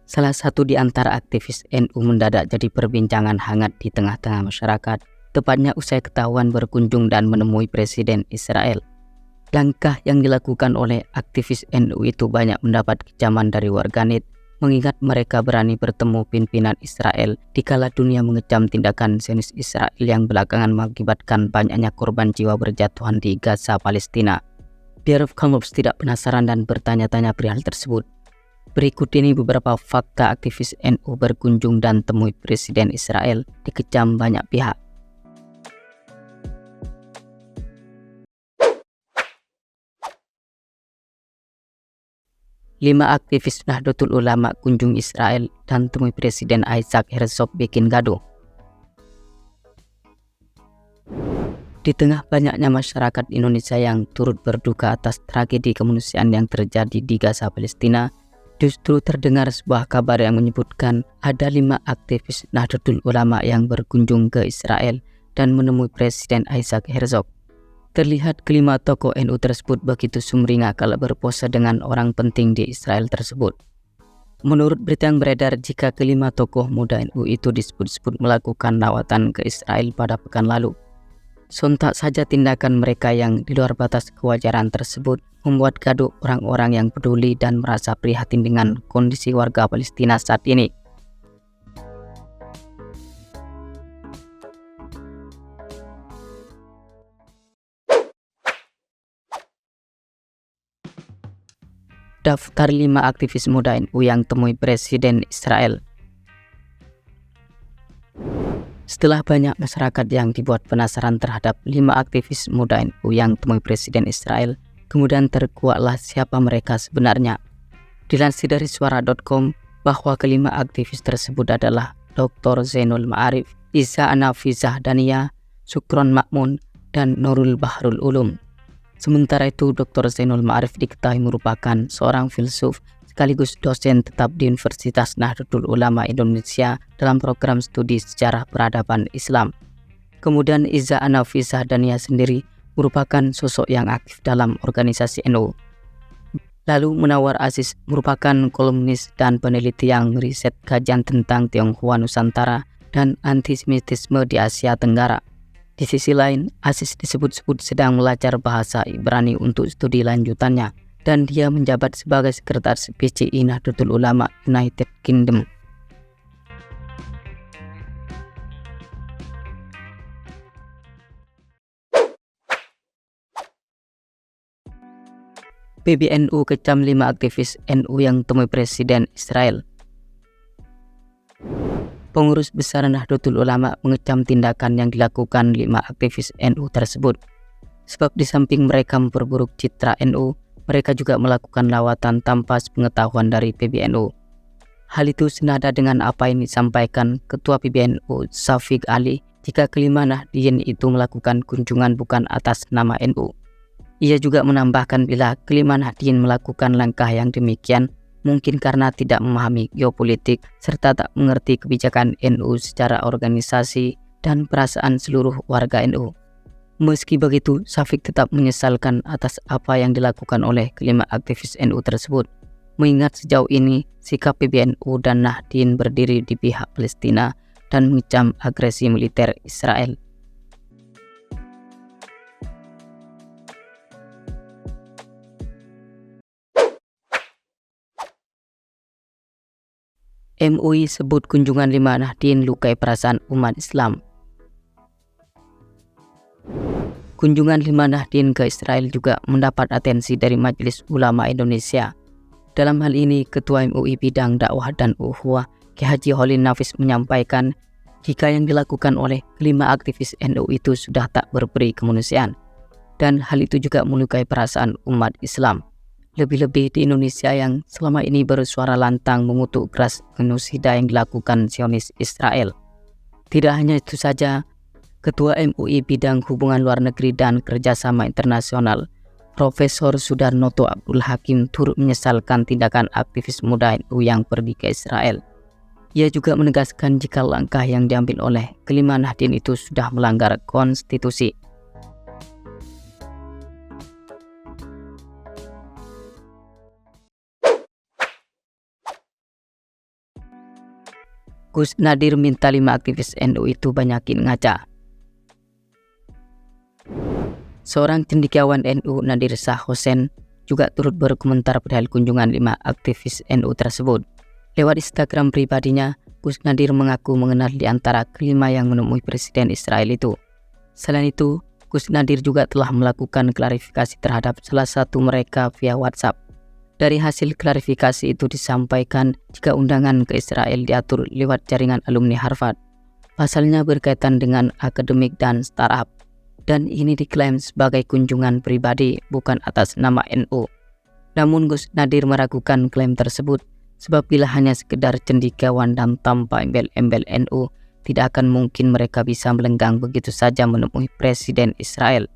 Salah satu di antara aktivis NU mendadak jadi perbincangan hangat di tengah-tengah masyarakat, tepatnya usai ketahuan berkunjung dan menemui Presiden Israel. Langkah yang dilakukan oleh aktivis NU itu banyak mendapat kecaman dari warganet, mengingat mereka berani bertemu pimpinan Israel dikala dunia mengecam tindakan Zionis Israel yang belakangan mengakibatkan banyaknya korban jiwa berjatuhan di Gaza, Palestina. Biar kamu tidak penasaran dan bertanya-tanya perihal tersebut, berikut ini beberapa fakta aktivis NU berkunjung dan temui Presiden Israel dikecam banyak pihak. Lima aktivis Nahdlatul Ulama kunjung Israel dan temui Presiden Isaac Herzog bikin gaduh. Di tengah banyaknya masyarakat Indonesia yang turut berduka atas tragedi kemanusiaan yang terjadi di Gaza, Palestina, justru terdengar sebuah kabar yang menyebutkan ada 5 aktivis Nahdlatul Ulama yang berkunjung ke Israel dan menemui Presiden Isaac Herzog. Terlihat kelima tokoh NU tersebut begitu sumringah kala berpose dengan orang penting di Israel tersebut. Menurut berita yang beredar, jika kelima tokoh muda NU itu disebut-sebut melakukan lawatan ke Israel pada pekan lalu. Sontak saja tindakan mereka yang di luar batas kewajaran tersebut membuat gaduh orang-orang yang peduli dan merasa prihatin dengan kondisi warga Palestina saat ini. Daftar 5 aktivis muda NU yang temui Presiden Israel. Setelah banyak masyarakat yang dibuat penasaran terhadap 5 aktivis muda NU yang temui Presiden Israel, kemudian terkuaklah siapa mereka sebenarnya. Dilansir dari suara.com bahwa kelima aktivis tersebut adalah Dr. Zainul Ma'arif, Iza Anafizah Dania, Sukron Makmun, dan Nurul Bahrul Ulum. Sementara itu, Dr. Zainul Ma'arif diketahui merupakan seorang filsuf sekaligus dosen tetap di Universitas Nahdlatul Ulama Indonesia dalam program studi sejarah peradaban Islam. Kemudian Iza Anafizah Dania sendiri merupakan sosok yang aktif dalam organisasi NU. Lalu Munawar Aziz merupakan kolumnis dan peneliti yang riset kajian tentang Tionghoa Nusantara dan antisemitisme di Asia Tenggara. Di sisi lain, Aziz disebut-sebut sedang belajar bahasa Ibrani untuk studi lanjutannya, dan dia menjabat sebagai sekretaris PCI Nahdlatul Ulama United Kingdom. PBNU kecam 5 aktivis NU yang temui Presiden Israel. Pengurus besar Nahdlatul Ulama mengecam tindakan yang dilakukan 5 aktivis NU tersebut. Sebab di samping mereka memperburuk citra NU, mereka juga melakukan lawatan tanpa sepengetahuan dari PBNU. Hal itu senada dengan apa yang disampaikan Ketua PBNU Syafiq Ali jika kelima Nahdien itu melakukan kunjungan bukan atas nama NU. Ia juga menambahkan bila kelima Nahdien melakukan langkah yang demikian mungkin karena tidak memahami geopolitik serta tak mengerti kebijakan NU secara organisasi dan perasaan seluruh warga NU. Meski begitu, Syafiq tetap menyesalkan atas apa yang dilakukan oleh kelima aktivis NU tersebut, mengingat sejauh ini sikap PBNU dan Nahdien berdiri di pihak Palestina dan mengecam agresi militer Israel. MUI sebut kunjungan 5 Nahdien lukai perasaan umat Islam. Kunjungan 5 Nahdien ke Israel juga mendapat atensi dari Majelis Ulama Indonesia. Dalam hal ini, Ketua MUI Bidang Dakwah dan Ukhuwah, Ki Haji Holil Nafis menyampaikan jika yang dilakukan oleh kelima aktivis NU itu sudah tak berperi kemanusiaan, dan hal itu juga melukai perasaan umat Islam. Lebih-lebih di Indonesia yang selama ini bersuara lantang mengutuk keras genosida yang dilakukan Zionis Israel. Tidak hanya itu saja, Ketua MUI Bidang Hubungan Luar Negeri dan Kerjasama Internasional, Profesor Sudarnoto Abdul Hakim turut menyesalkan tindakan aktivis muda NU yang pergi ke Israel. Ia juga menegaskan jika langkah yang diambil oleh kelima Nahdien itu sudah melanggar konstitusi. Gus Nadir minta 5 aktivis NU itu banyakin ngaca. Seorang cendekiawan NU, Nadir Shah Hussein, juga turut berkomentar perihal kunjungan 5 aktivis NU tersebut. Lewat Instagram pribadinya, Gus Nadir mengaku mengenal di antara kelima yang menemui Presiden Israel itu. Selain itu, Gus Nadir juga telah melakukan klarifikasi terhadap salah satu mereka via WhatsApp. Dari hasil klarifikasi itu disampaikan jika undangan ke Israel diatur lewat jaringan alumni Harvard. Pasalnya berkaitan dengan akademik dan startup, dan ini diklaim sebagai kunjungan pribadi bukan atas nama NU. Namun Gus Nadir meragukan klaim tersebut, sebab bila hanya sekedar cendekiawan dan tanpa embel-embel NU, tidak akan mungkin mereka bisa melenggang begitu saja menemui Presiden Israel.